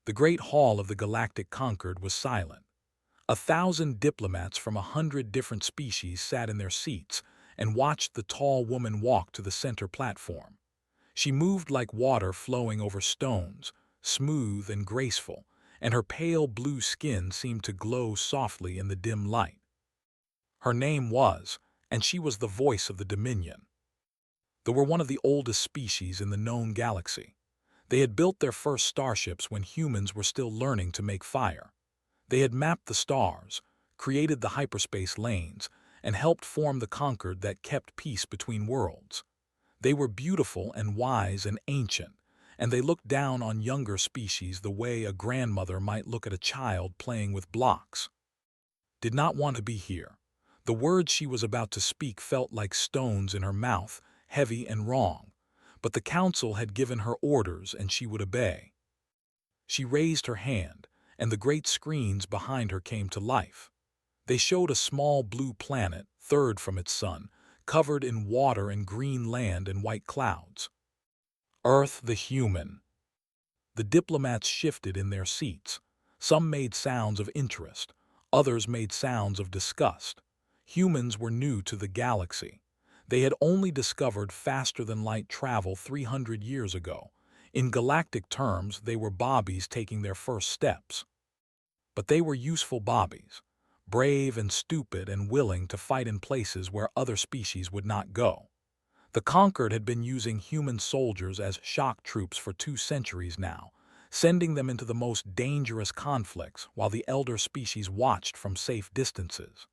The great hall of the Galactic Concord was silent. 1,000 diplomats from 100 different species sat in their seats and watched the tall woman walk to the center platform. She moved like water flowing over stones, smooth and graceful, and her pale blue skin seemed to glow softly in the dim light. Her name was, and she was the voice of the Dominion. They were one of the oldest species in the known galaxy. They had built their first starships when humans were still learning to make fire. They had mapped the stars, created the hyperspace lanes, and helped form the Concord that kept peace between worlds. They were beautiful and wise and ancient, and they looked down on younger species the way a grandmother might look at a child playing with blocks. Did not want to be here. The words she was about to speak felt like stones in her mouth, heavy and wrong, but the council had given her orders and she would obey. She raised her hand, and the great screens behind her came to life. They showed a small blue planet, third from its sun, covered in water and green land and white clouds. Earth the human. The diplomats shifted in their seats. Some made sounds of interest, others made sounds of disgust. Humans were new to the galaxy. They had only discovered faster-than-light travel 300 years ago. In galactic terms, they were bobbies taking their first steps. But they were useful bobbies, brave and stupid and willing to fight in places where other species would not go. The Concord had been using human soldiers as shock troops for 2 centuries now, sending them into the most dangerous conflicts while the elder species watched from safe distances.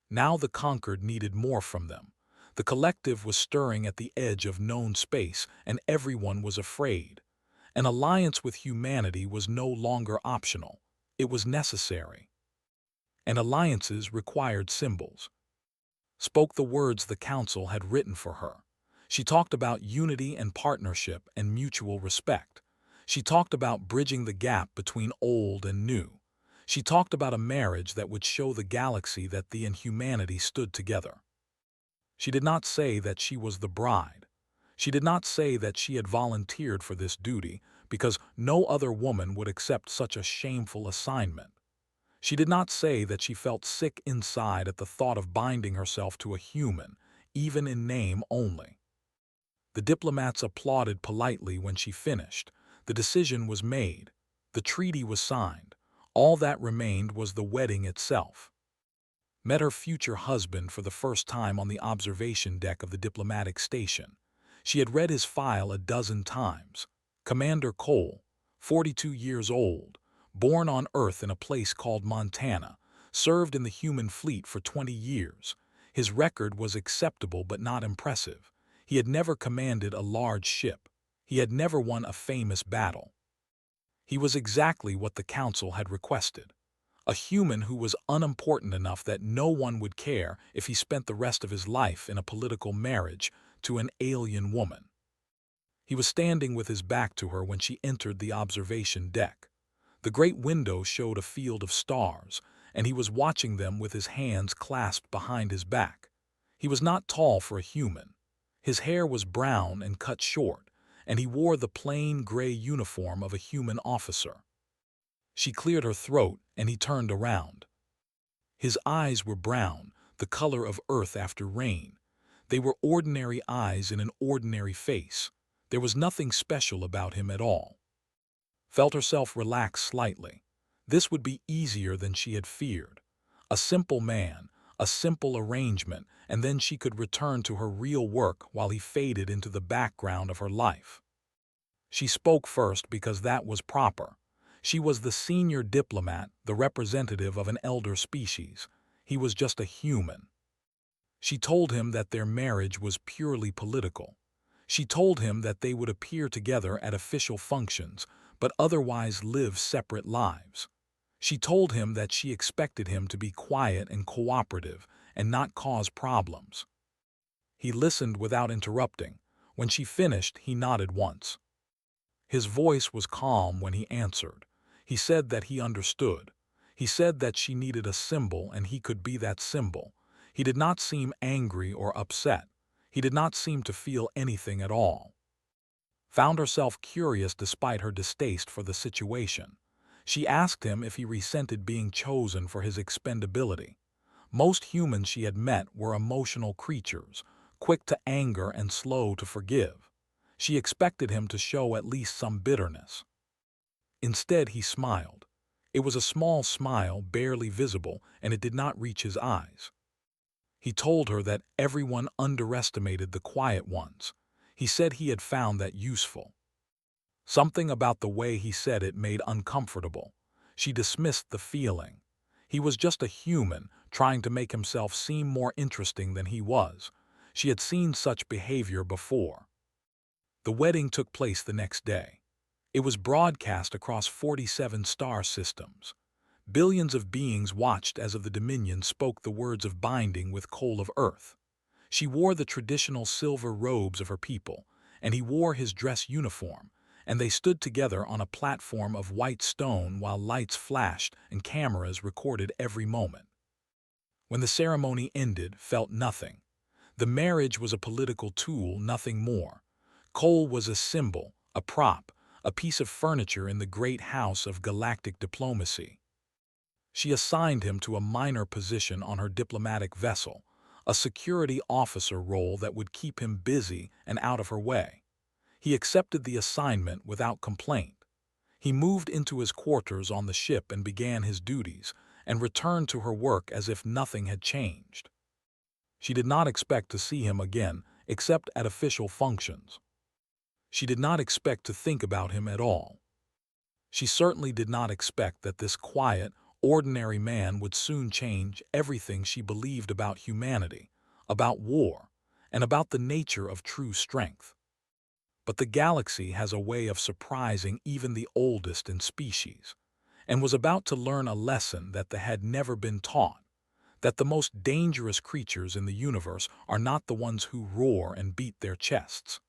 Now the Concord needed more from them. The collective was stirring at the edge of known space, and everyone was afraid. An alliance with humanity was no longer optional. It was necessary. And alliances required symbols. Spoke the words the council had written for her. She talked about unity and partnership and mutual respect. She talked about bridging the gap between old and new. She talked about a marriage that would show the galaxy that they and humanity stood together. She did not say that she was the bride. She did not say that she had volunteered for this duty, because no other woman would accept such a shameful assignment. She did not say that she felt sick inside at the thought of binding herself to a human, even in name only. The diplomats applauded politely when she finished. The decision was made. The treaty was signed. All that remained was the wedding itself. Met her future husband for the first time on the observation deck of the diplomatic station. She had read his file a dozen times. Commander Cole, 42 years old, born on Earth in a place called Montana, served in the human fleet for 20 years. His record was acceptable but not impressive. He had never commanded a large ship. He had never won a famous battle. He was exactly what the council had requested. A human who was unimportant enough that no one would care if he spent the rest of his life in a political marriage to an alien woman. He was standing with his back to her when she entered the observation deck. The great window showed a field of stars, and he was watching them with his hands clasped behind his back. He was not tall for a human. His hair was brown and cut short, and he wore the plain gray uniform of a human officer. She cleared her throat, and he turned around. His eyes were brown, the color of earth after rain. They were ordinary eyes in an ordinary face. There was nothing special about him at all. Felt herself relax slightly. This would be easier than she had feared. A simple man, a simple arrangement, and then she could return to her real work while he faded into the background of her life. She spoke first because that was proper. She was the senior diplomat, the representative of an elder species. He was just a human. She told him that their marriage was purely political. She told him that they would appear together at official functions, but otherwise live separate lives. She told him that she expected him to be quiet and cooperative and not cause problems. He listened without interrupting. When she finished, he nodded once. His voice was calm when he answered. He said that he understood. He said that she needed a symbol and he could be that symbol. He did not seem angry or upset. He did not seem to feel anything at all. found herself curious despite her distaste for the situation. She asked him if he resented being chosen for his expendability. Most humans she had met were emotional creatures, quick to anger and slow to forgive. She expected him to show at least some bitterness. Instead, he smiled. It was a small smile, barely visible, and it did not reach his eyes. He told her that everyone underestimated the quiet ones. He said he had found that useful. Something about the way he said it made uncomfortable. She dismissed the feeling. He was just a human, trying to make himself seem more interesting than he was. She had seen such behavior before. The wedding took place the next day. It was broadcast across 47 star systems. Billions of beings watched as of the Dominion spoke the words of binding with coal of earth. She wore the traditional silver robes of her people, and he wore his dress uniform, and they stood together on a platform of white stone while lights flashed and cameras recorded every moment. When the ceremony ended, felt nothing. The marriage was a political tool, nothing more. Coal was a symbol, a prop, a piece of furniture in the great house of galactic diplomacy. She assigned him to a minor position on her diplomatic vessel, a security officer role that would keep him busy and out of her way. He accepted the assignment without complaint. He moved into his quarters on the ship and began his duties, and returned to her work as if nothing had changed. She did not expect to see him again, except at official functions. She did not expect to think about him at all. She certainly did not expect that this quiet, ordinary man would soon change everything she believed about humanity, about war, and about the nature of true strength. But the galaxy has a way of surprising even the oldest in species, and was about to learn a lesson that had never been taught, that the most dangerous creatures in the universe are not the ones who roar and beat their chests.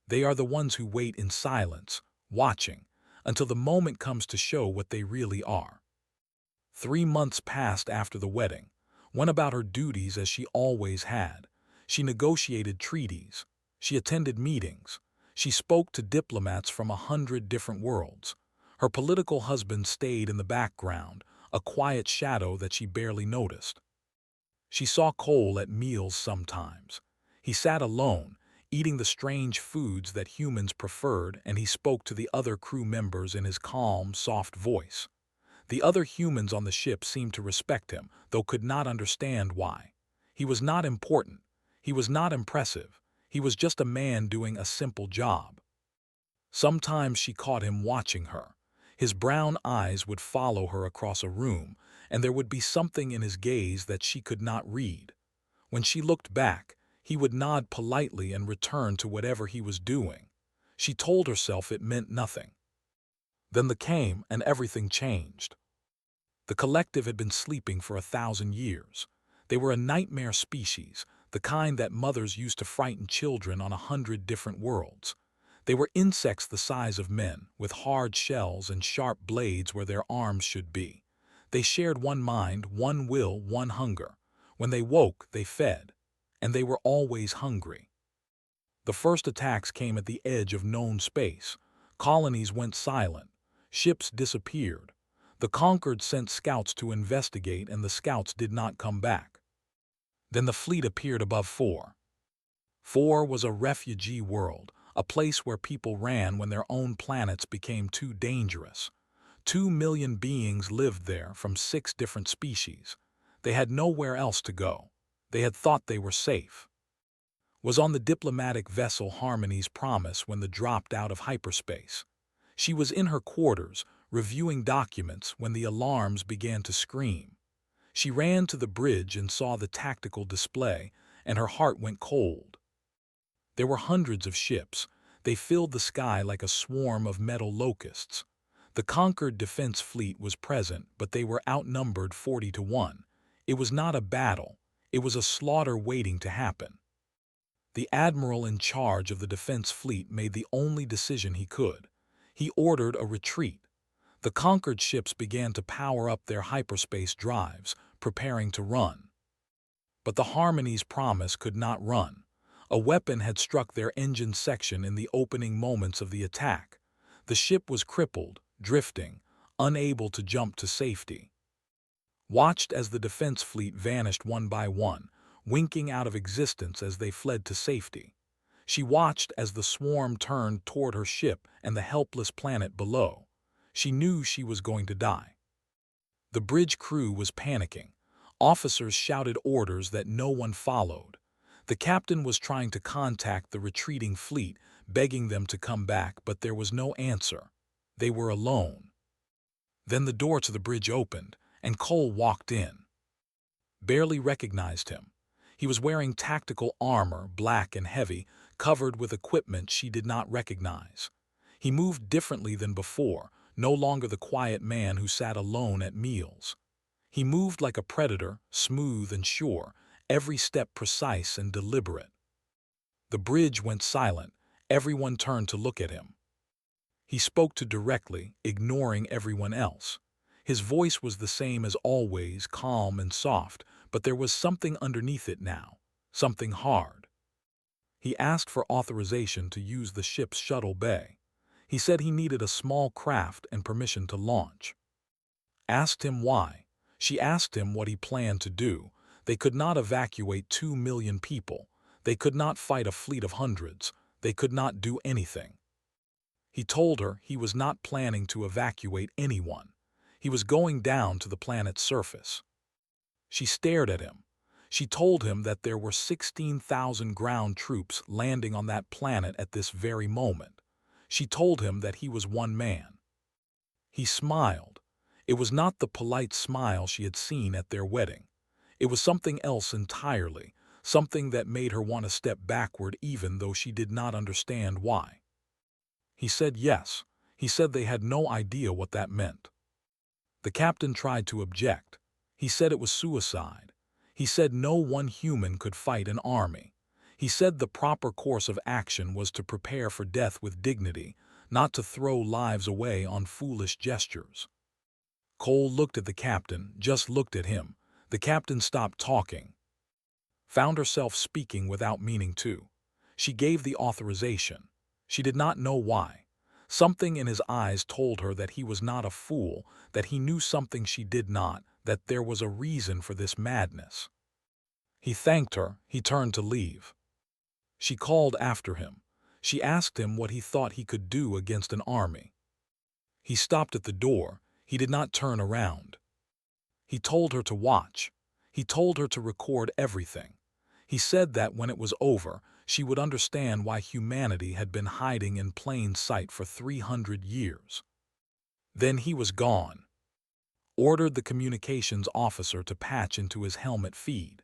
They are the ones who wait in silence, watching, until the moment comes to show what they really are. 3 months passed after the wedding, went about her duties as she always had. She negotiated treaties. She attended meetings. She spoke to diplomats from 100 different worlds. Her political husband stayed in the background, a quiet shadow that she barely noticed. She saw Cole at meals sometimes. He sat alone, eating the strange foods that humans preferred, and he spoke to the other crew members in his calm, soft voice. The other humans on the ship seemed to respect him, though could not understand why. He was not important. He was not impressive. He was just a man doing a simple job. Sometimes she caught him watching her. His brown eyes would follow her across a room, and there would be something in his gaze that she could not read. When she looked back, he would nod politely and return to whatever he was doing. She told herself it meant nothing. Then the came, and everything changed. The collective had been sleeping for 1,000 years. They were a nightmare species, the kind that mothers used to frighten children on 100 different worlds. They were insects the size of men, with hard shells and sharp blades where their arms should be. They shared one mind, one will, one hunger. When they woke, they fed. And they were always hungry. The first attacks came at the edge of known space. Colonies went silent. Ships disappeared. The conquered sent scouts to investigate, and the scouts did not come back. Then the fleet appeared above 4. 4 was a refugee world, a place where people ran when their own planets became too dangerous. 2 million beings lived there from 6 different species. They had nowhere else to go. They had thought they were safe. Was on the diplomatic vessel Harmony's Promise when they dropped out of hyperspace. She was in her quarters, reviewing documents when the alarms began to scream. She ran to the bridge and saw the tactical display, and her heart went cold. There were hundreds of ships. They filled the sky like a swarm of metal locusts. The conquered defense fleet was present, but they were outnumbered 40 to 1. It was not a battle. It was a slaughter waiting to happen. The admiral in charge of the defense fleet made the only decision he could. He ordered a retreat. The conquered ships began to power up their hyperspace drives, preparing to run. But the Harmony's Promise could not run. A weapon had struck their engine section in the opening moments of the attack. The ship was crippled, drifting, unable to jump to safety. Watched as the defense fleet vanished one by one, winking out of existence as they fled to safety. She watched as the swarm turned toward her ship and the helpless planet below. She knew she was going to die. The bridge crew was panicking. Officers shouted orders that no one followed. The captain was trying to contact the retreating fleet, begging them to come back, but there was no answer. They were alone. Then the door to the bridge opened, and Cole walked in. Barely recognized him. He was wearing tactical armor, black and heavy, covered with equipment she did not recognize. He moved differently than before, no longer the quiet man who sat alone at meals. He moved like a predator, smooth and sure, every step precise and deliberate. The bridge went silent. Everyone turned to look at him. He spoke directly, ignoring everyone else. His voice was the same as always, calm and soft, but there was something underneath it now, something hard. He asked for authorization to use the ship's shuttle bay. He said he needed a small craft and permission to launch. Asked him why. She asked him what he planned to do. They could not evacuate 2 million people. They could not fight a fleet of hundreds. They could not do anything. He told her he was not planning to evacuate anyone. He was going down to the planet's surface. She stared at him. She told him that there were 16,000 ground troops landing on that planet at this very moment. She told him that he was one man. He smiled. It was not the polite smile she had seen at their wedding. It was something else entirely, something that made her want to step backward even though she did not understand why. He said yes. He said they had no idea what that meant. The captain tried to object. He said it was suicide. He said no one human could fight an army. He said the proper course of action was to prepare for death with dignity, not to throw lives away on foolish gestures. Cole looked at the captain, just looked at him. The captain stopped talking. Found herself speaking without meaning to. She gave the authorization. She did not know why. Something in his eyes told her that he was not a fool, that he knew something she did not, that there was a reason for this madness. He thanked her. He turned to leave. She called after him. She asked him what he thought he could do against an army. He stopped at the door. He did not turn around. He told her to watch. He told her to record everything. He said that when it was over, she would understand why humanity had been hiding in plain sight for 300 years. Then he was gone. Ordered the communications officer to patch into his helmet feed.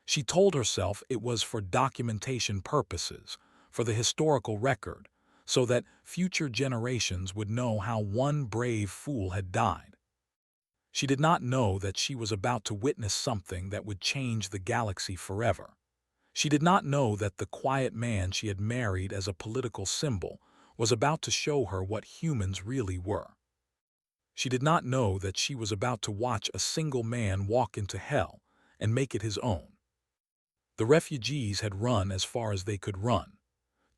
She told herself it was for documentation purposes, for the historical record, so that future generations would know how one brave fool had died. She did not know that she was about to witness something that would change the galaxy forever. She did not know that the quiet man she had married as a political symbol was about to show her what humans really were. She did not know that she was about to watch a single man walk into hell and make it his own. The refugees had run as far as they could run.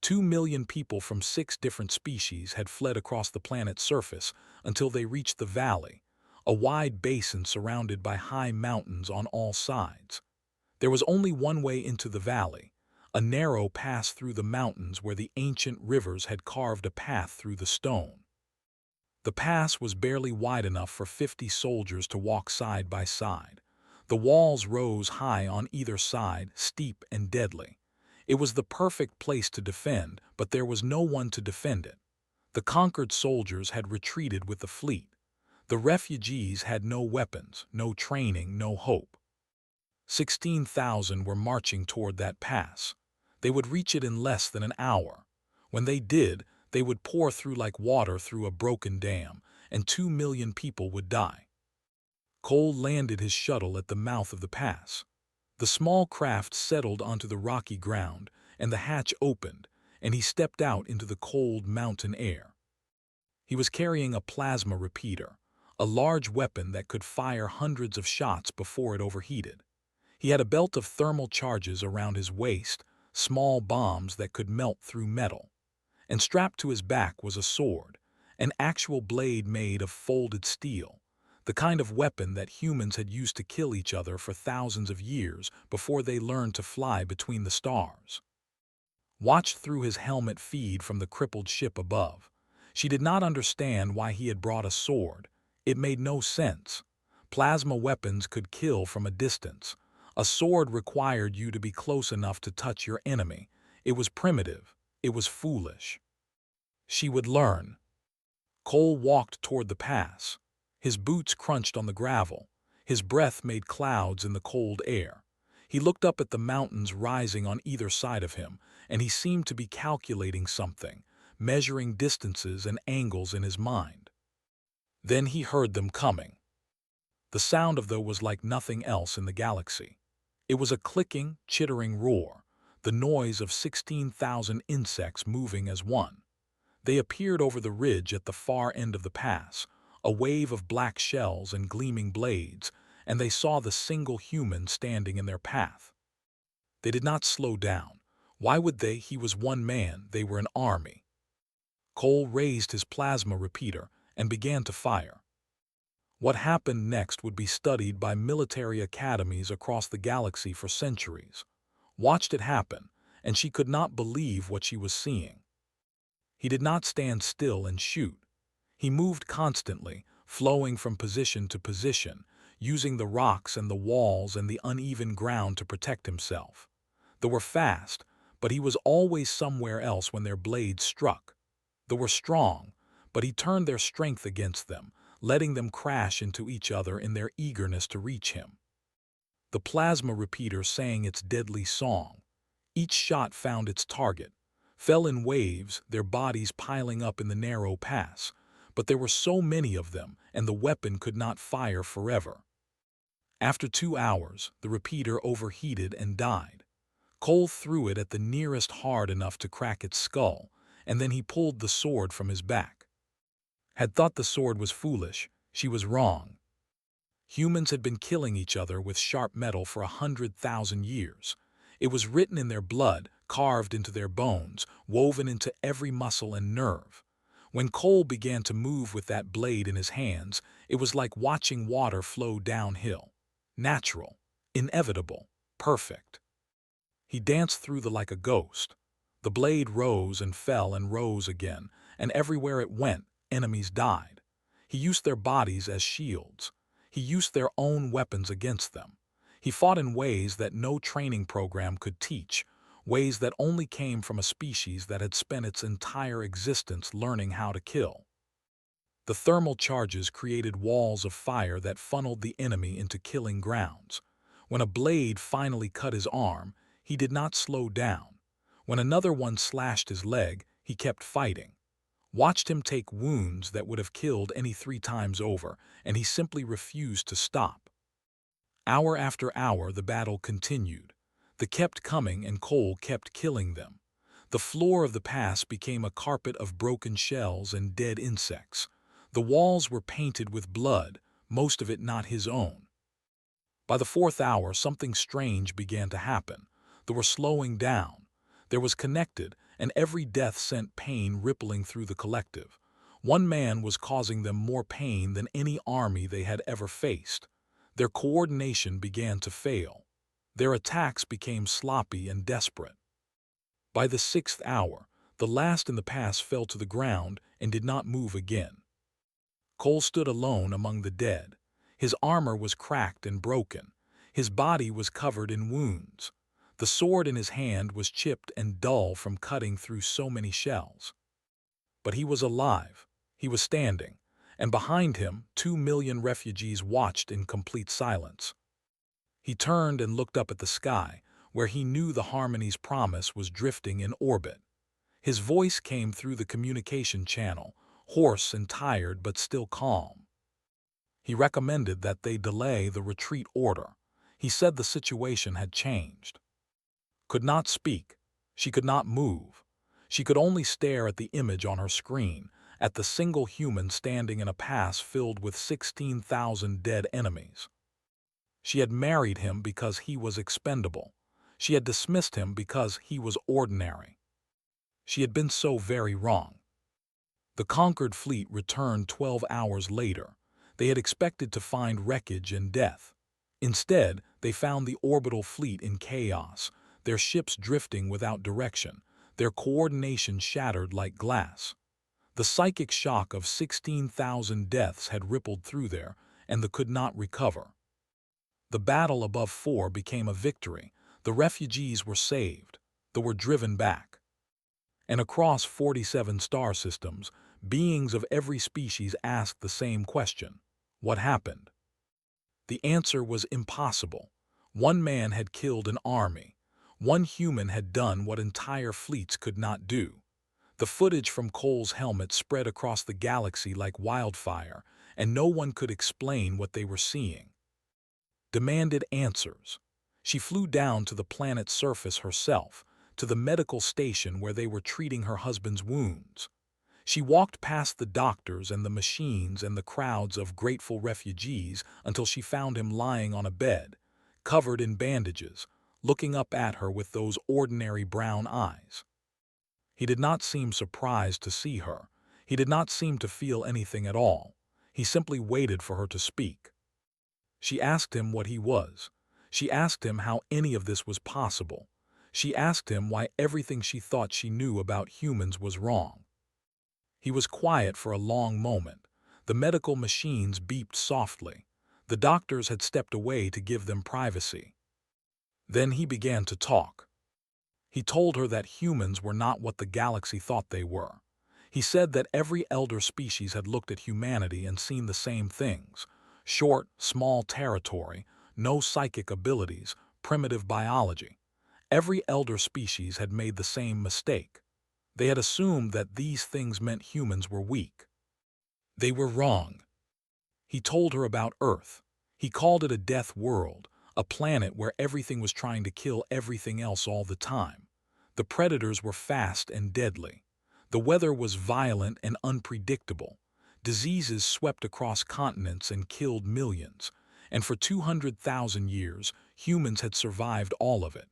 2 million people from 6 different species had fled across the planet's surface until they reached the valley, a wide basin surrounded by high mountains on all sides. There was only one way into the valley, a narrow pass through the mountains where the ancient rivers had carved a path through the stone. The pass was barely wide enough for 50 soldiers to walk side by side. The walls rose high on either side, steep and deadly. It was the perfect place to defend, but there was no one to defend it. The conquered soldiers had retreated with the fleet. The refugees had no weapons, no training, no hope. 16,000 were marching toward that pass. They would reach it in less than an hour. When they did, they would pour through like water through a broken dam, and 2 million people would die. Cole landed his shuttle at the mouth of the pass. The small craft settled onto the rocky ground, and the hatch opened, and he stepped out into the cold mountain air. He was carrying a plasma repeater, a large weapon that could fire hundreds of shots before it overheated. He had a belt of thermal charges around his waist, small bombs that could melt through metal. And strapped to his back was a sword, an actual blade made of folded steel, the kind of weapon that humans had used to kill each other for thousands of years before they learned to fly between the stars. Watched through his helmet feed from the crippled ship above. She did not understand why he had brought a sword. It made no sense. Plasma weapons could kill from a distance. A sword required you to be close enough to touch your enemy. It was primitive. It was foolish. She would learn. Cole walked toward the pass. His boots crunched on the gravel. His breath made clouds in the cold air. He looked up at the mountains rising on either side of him, and he seemed to be calculating something, measuring distances and angles in his mind. Then he heard them coming. The sound of them was like nothing else in the galaxy. It was a clicking, chittering roar, the noise of 16,000 insects moving as one. They appeared over the ridge at the far end of the pass, a wave of black shells and gleaming blades, and they saw the single human standing in their path. They did not slow down. Why would they? He was one man, they were an army. Cole raised his plasma repeater and began to fire. What happened next would be studied by military academies across the galaxy for centuries. Watched it happen, and she could not believe what she was seeing. He did not stand still and shoot. He moved constantly, flowing from position to position, using the rocks and the walls and the uneven ground to protect himself. They were fast, but he was always somewhere else when their blades struck. They were strong, but he turned their strength against them, letting them crash into each other in their eagerness to reach him. The plasma repeater sang its deadly song. Each shot found its target, fell in waves, their bodies piling up in the narrow pass, but there were so many of them, and the weapon could not fire forever. After 2 hours, the repeater overheated and died. Cole threw it at the nearest hard enough to crack its skull, and then he pulled the sword from his back. Had thought the sword was foolish, she was wrong. Humans had been killing each other with sharp metal for 100,000 years. It was written in their blood, carved into their bones, woven into every muscle and nerve. When Cole began to move with that blade in his hands, it was like watching water flow downhill. Natural, inevitable, perfect. He danced through them like a ghost. The blade rose and fell and rose again, and everywhere it went, enemies died. He used their bodies as shields. He used their own weapons against them. He fought in ways that no training program could teach, ways that only came from a species that had spent its entire existence learning how to kill. The thermal charges created walls of fire that funneled the enemy into killing grounds. When a blade finally cut his arm, he did not slow down. When another one slashed his leg, he kept fighting. Watched him take wounds that would have killed any 3 times over, and he simply refused to stop. Hour after hour, the battle continued. They kept coming, and Cole kept killing them. The floor of the pass became a carpet of broken shells and dead insects. The walls were painted with blood, most of it not his own. By the 4th hour, something strange began to happen. They were slowing down. There was connected, and every death sent pain rippling through the collective. One man was causing them more pain than any army they had ever faced. Their coordination began to fail. Their attacks became sloppy and desperate. By the 6th hour, the last in the pass fell to the ground and did not move again. Cole stood alone among the dead. His armor was cracked and broken. His body was covered in wounds. The sword in his hand was chipped and dull from cutting through so many shells. But he was alive. He was standing, and behind him 2 million refugees watched in complete silence. He turned and looked up at the sky, where he knew the Harmony's promise was drifting in orbit. His voice came through the communication channel, hoarse and tired but still calm. He recommended that they delay the retreat order. He said the situation had changed. Could not speak. She could not move. She could only stare at the image on her screen, at the single human standing in a pass filled with 16,000 dead enemies. She had married him because he was expendable. She had dismissed him because he was ordinary. She had been so very wrong. The conquered fleet returned 12 hours later. They had expected to find wreckage and death. Instead, they found the orbital fleet in chaos, their ships drifting without direction, their coordination shattered like glass. The psychic shock of 16,000 deaths had rippled through there, and they could not recover. The battle above 4 became a victory. The refugees were saved. They were driven back. And across 47 star systems, beings of every species asked the same question: what happened? The answer was impossible. One man had killed an army. One human had done what entire fleets could not do. The footage from Cole's helmet spread across the galaxy like wildfire, and no one could explain what they were seeing. Demanded answers. She flew down to the planet's surface herself, to the medical station where they were treating her husband's wounds. She walked past the doctors and the machines and the crowds of grateful refugees until she found him lying on a bed, covered in bandages, looking up at her with those ordinary brown eyes. He did not seem surprised to see her. He did not seem to feel anything at all. He simply waited for her to speak. She asked him what he was. She asked him how any of this was possible. She asked him why everything she thought she knew about humans was wrong. He was quiet for a long moment. The medical machines beeped softly. The doctors had stepped away to give them privacy. Then he began to talk. He told her that humans were not what the galaxy thought they were. He said that every elder species had looked at humanity and seen the same things: short, small territory, no psychic abilities, primitive biology. Every elder species had made the same mistake. They had assumed that these things meant humans were weak. They were wrong. He told her about Earth. He called it a death world, a planet where everything was trying to kill everything else all the time. The predators were fast and deadly. The weather was violent and unpredictable. Diseases swept across continents and killed millions. And for 200,000 years, humans had survived all of it.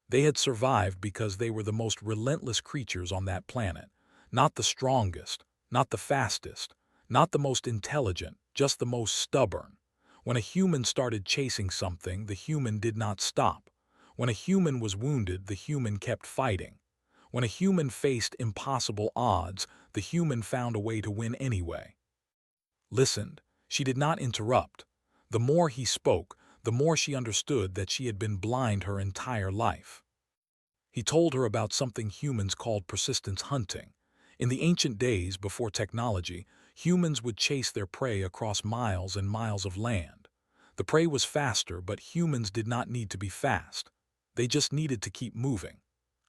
They had survived because they were the most relentless creatures on that planet. Not the strongest, not the fastest, not the most intelligent, just the most stubborn. When a human started chasing something, the human did not stop. When a human was wounded, the human kept fighting. When a human faced impossible odds, the human found a way to win anyway. Listened. She did not interrupt. The more he spoke, the more she understood that she had been blind her entire life. He told her about something humans called persistence hunting. In the ancient days before technology, humans would chase their prey across miles and miles of land. The prey was faster, but humans did not need to be fast. They just needed to keep moving.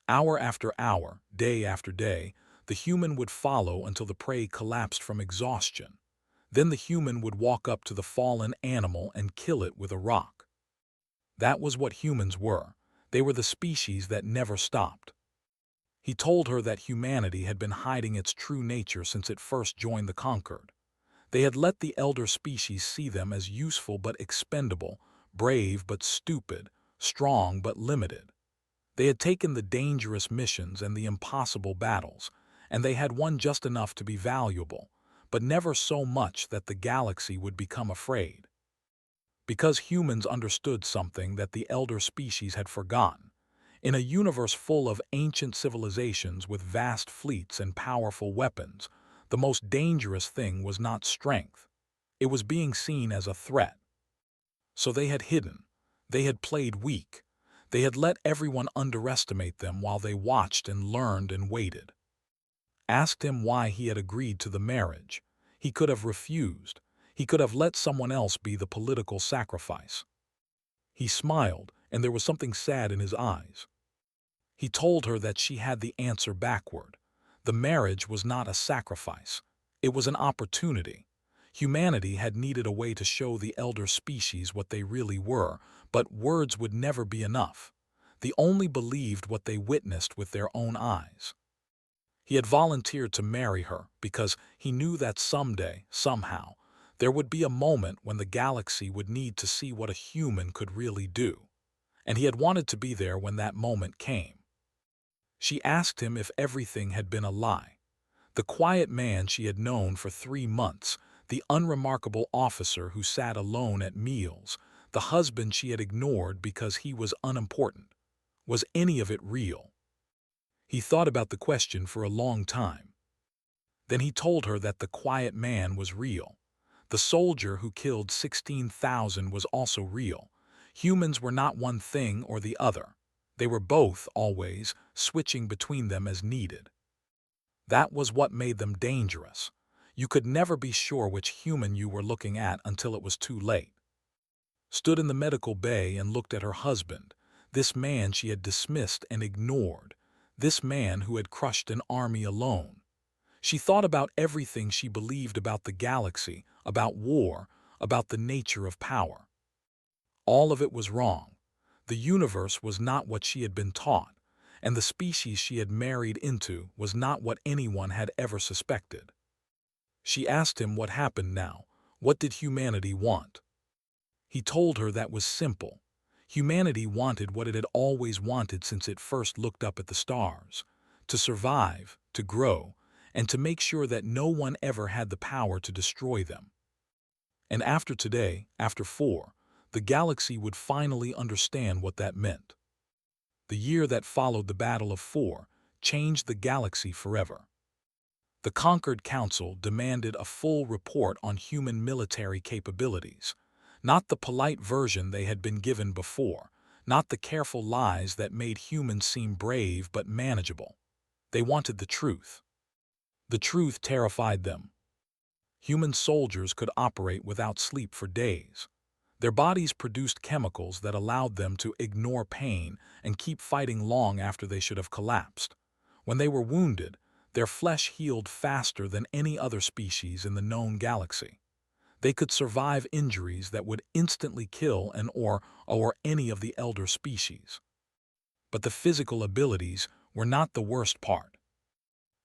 Hour after hour, day after day, the human would follow until the prey collapsed from exhaustion. Then the human would walk up to the fallen animal and kill it with a rock. That was what humans were. They were the species that never stopped. He told her that humanity had been hiding its true nature since it first joined the conquered. They had let the elder species see them as useful but expendable, brave but stupid, strong but limited. They had taken the dangerous missions and the impossible battles, and they had won just enough to be valuable, but never so much that the galaxy would become afraid. Because humans understood something that the elder species had forgotten. In a universe full of ancient civilizations with vast fleets and powerful weapons, the most dangerous thing was not strength. It was being seen as a threat. So they had hidden. They had played weak. They had let everyone underestimate them while they watched and learned and waited. Asked him why he had agreed to the marriage. He could have refused. He could have let someone else be the political sacrifice. He smiled, and there was something sad in his eyes. He told her that she had the answer backward. The marriage was not a sacrifice. It was an opportunity. Humanity had needed a way to show the elder species what they really were, but words would never be enough. They only believed what they witnessed with their own eyes. He had volunteered to marry her because he knew that someday, somehow, there would be a moment when the galaxy would need to see what a human could really do. and he had wanted to be there when that moment came. She asked him if everything had been a lie. The quiet man she had known for 3 months, the unremarkable officer who sat alone at meals, the husband she had ignored because he was unimportant. Was any of it real? He thought about the question for a long time. Then he told her that the quiet man was real. The soldier who killed 16,000 was also real. Humans were not one thing or the other. They were both, always, switching between them as needed. That was what made them dangerous. You could never be sure which human you were looking at until it was too late. Stood in the medical bay and looked at her husband, this man she had dismissed and ignored, this man who had crushed an army alone. She thought about everything she believed about the galaxy, about war, about the nature of power. All of it was wrong. The universe was not what she had been taught, and the species she had married into was not what anyone had ever suspected. She asked him what happened now. What did humanity want? He told her that was simple. Humanity wanted what it had always wanted since it first looked up at the stars: to survive, to grow, and to make sure that no one ever had the power to destroy them. And after today, after 4, the galaxy would finally understand what that meant. The year that followed the Battle of 4 changed the galaxy forever. The Conquered Council demanded a full report on human military capabilities, not the polite version they had been given before, not the careful lies that made humans seem brave but manageable. They wanted the truth. The truth terrified them. Human soldiers could operate without sleep for days. Their bodies produced chemicals that allowed them to ignore pain and keep fighting long after they should have collapsed. When they were wounded, their flesh healed faster than any other species in the known galaxy. They could survive injuries that would instantly kill an or any of the elder species. But the physical abilities were not the worst part.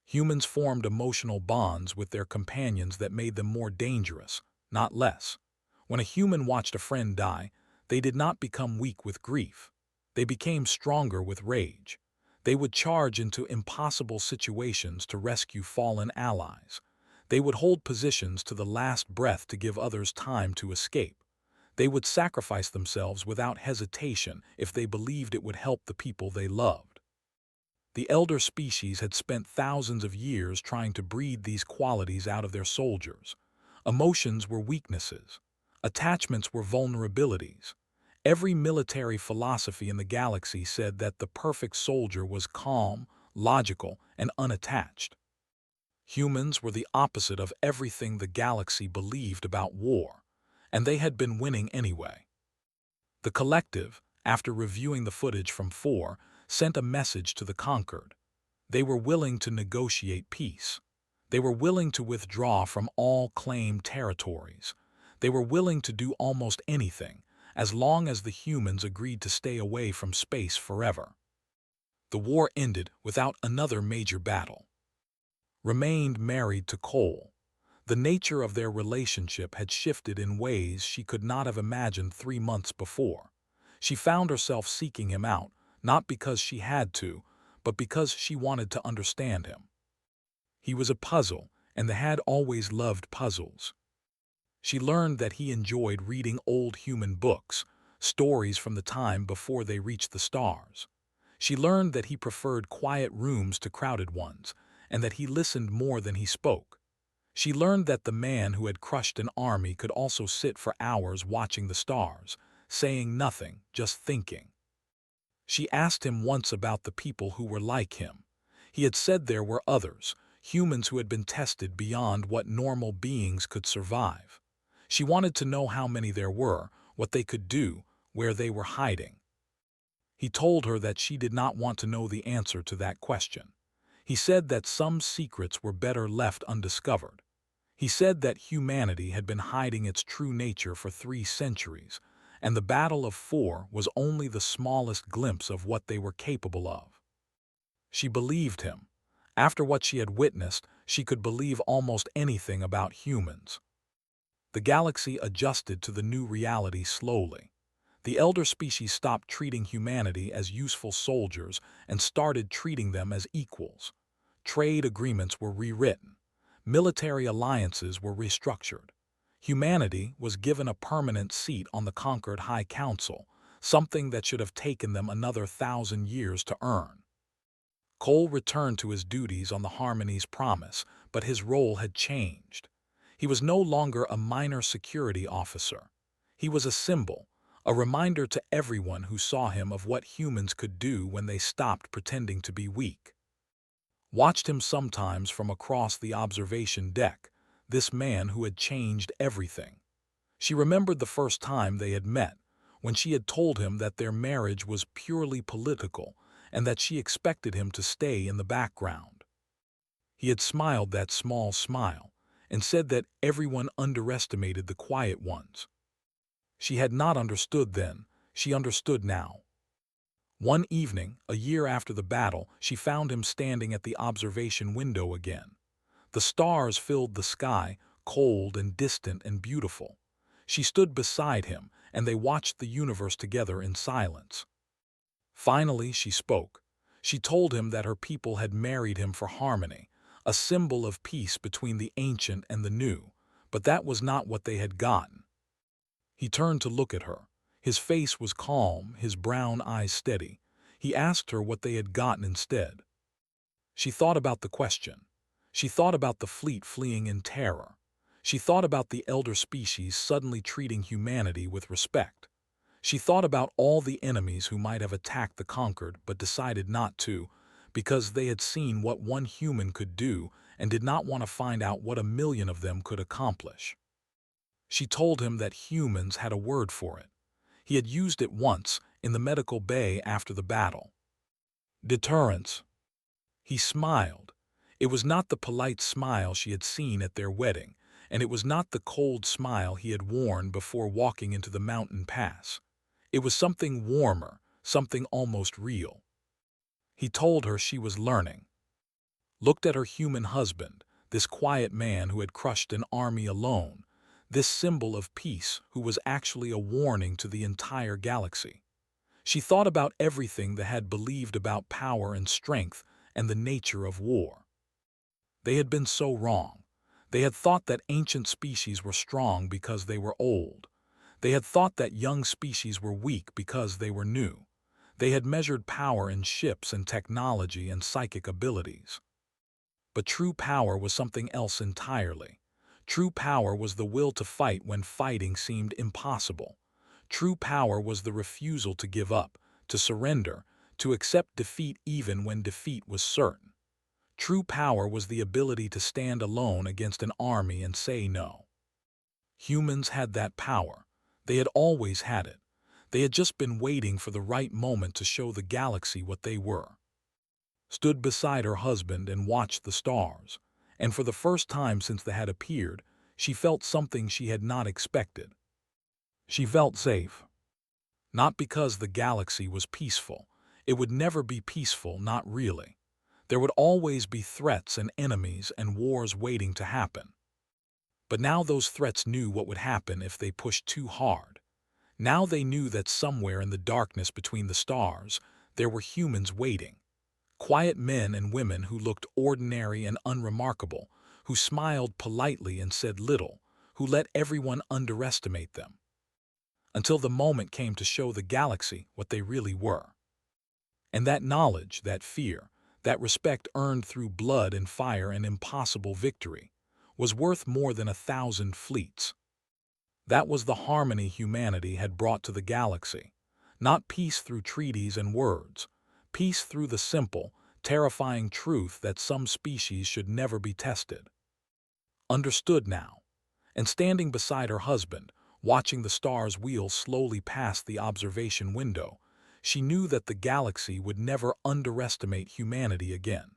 Humans formed emotional bonds with their companions that made them more dangerous, not less. When a human watched a friend die, they did not become weak with grief. They became stronger with rage. They would charge into impossible situations to rescue fallen allies. They would hold positions to the last breath to give others time to escape. They would sacrifice themselves without hesitation if they believed it would help the people they loved. The elder species had spent thousands of years trying to breed these qualities out of their soldiers. Emotions were weaknesses. Attachments were vulnerabilities. Every military philosophy in the galaxy said that the perfect soldier was calm, logical, and unattached. Humans were the opposite of everything the galaxy believed about war, and they had been winning anyway. The collective, after reviewing the footage from 4, sent a message to the conquered. They were willing to negotiate peace. They were willing to withdraw from all claimed territories. They were willing to do almost anything, as long as the humans agreed to stay away from space forever. The war ended without another major battle. Remained married to Cole. The nature of their relationship had shifted in ways she could not have imagined 3 months before. She found herself seeking him out, not because she had to, but because she wanted to understand him. He was a puzzle, and they had always loved puzzles. She learned that he enjoyed reading old human books, stories from the time before they reached the stars. She learned that he preferred quiet rooms to crowded ones, and that he listened more than he spoke. She learned that the man who had crushed an army could also sit for hours watching the stars, saying nothing, just thinking. She asked him once about the people who were like him. He had said there were others, humans who had been tested beyond what normal beings could survive. She wanted to know how many there were, what they could do, where they were hiding. He told her that she did not want to know the answer to that question. He said that some secrets were better left undiscovered. He said that humanity had been hiding its true nature for 3 centuries, and the Battle of 4 was only the smallest glimpse of what they were capable of. She believed him. After what she had witnessed, she could believe almost anything about humans. The galaxy adjusted to the new reality slowly. The elder species stopped treating humanity as useful soldiers and started treating them as equals. Trade agreements were rewritten. Military alliances were restructured. Humanity was given a permanent seat on the conquered High Council, something that should have taken them another 1,000 years to earn. Cole returned to his duties on the Harmony's Promise, but his role had changed. He was no longer a minor security officer. He was a symbol, a reminder to everyone who saw him of what humans could do when they stopped pretending to be weak. Watched him sometimes from across the observation deck, this man who had changed everything. She remembered the first time they had met, when she had told him that their marriage was purely political and that she expected him to stay in the background. He had smiled that small smile and said that everyone underestimated the quiet ones. She had not understood then, she understood now. One evening, a year after the battle, she found him standing at the observation window again. The stars filled the sky, cold and distant and beautiful. She stood beside him, and they watched the universe together in silence. Finally, she spoke. She told him that her people had married him for harmony, a symbol of peace between the ancient and the new, but that was not what they had gotten. He turned to look at her. His face was calm, his brown eyes steady. He asked her what they had gotten instead. She thought about the question. She thought about the fleet fleeing in terror. She thought about the elder species suddenly treating humanity with respect. She thought about all the enemies who might have attacked the conquered but decided not to, because they had seen what one human could do and did not want to find out what 1,000,000 of them could accomplish. She told him that humans had a word for it. He had used it once in the medical bay after the battle. Deterrence. He smiled. It was not the polite smile she had seen at their wedding, and it was not the cold smile he had worn before walking into the mountain pass. It was something warmer, something almost real. He told her she was learning. Looked at her human husband, this quiet man who had crushed an army alone, this symbol of peace who was actually a warning to the entire galaxy. She thought about everything they had believed about power and strength and the nature of war. They had been so wrong. They had thought that ancient species were strong because they were old. They had thought that young species were weak because they were new. They had measured power in ships and technology and psychic abilities. But true power was something else entirely. True power was the will to fight when fighting seemed impossible. True power was the refusal to give up, to surrender, to accept defeat even when defeat was certain. True power was the ability to stand alone against an army and say no. Humans had that power. They had always had it. They had just been waiting for the right moment to show the galaxy what they were. Stood beside her husband and watched the stars, and for the first time since they had appeared, she felt something she had not expected. She felt safe. Not because the galaxy was peaceful. It would never be peaceful, not really. There would always be threats and enemies and wars waiting to happen. But now those threats knew what would happen if they pushed too hard. Now they knew that somewhere in the darkness between the stars, there were humans waiting. Quiet men and women who looked ordinary and unremarkable, who smiled politely and said little, who let everyone underestimate them. Until the moment came to show the galaxy what they really were. And that knowledge, that fear, that respect earned through blood and fire and impossible victory, was worth more than 1,000 fleets. That was the harmony humanity had brought to the galaxy. Not peace through treaties and words, peace through the simple, terrifying truth that some species should never be tested. Understood now. And standing beside her husband, watching the stars wheel slowly past the observation window, she knew that the galaxy would never underestimate humanity again.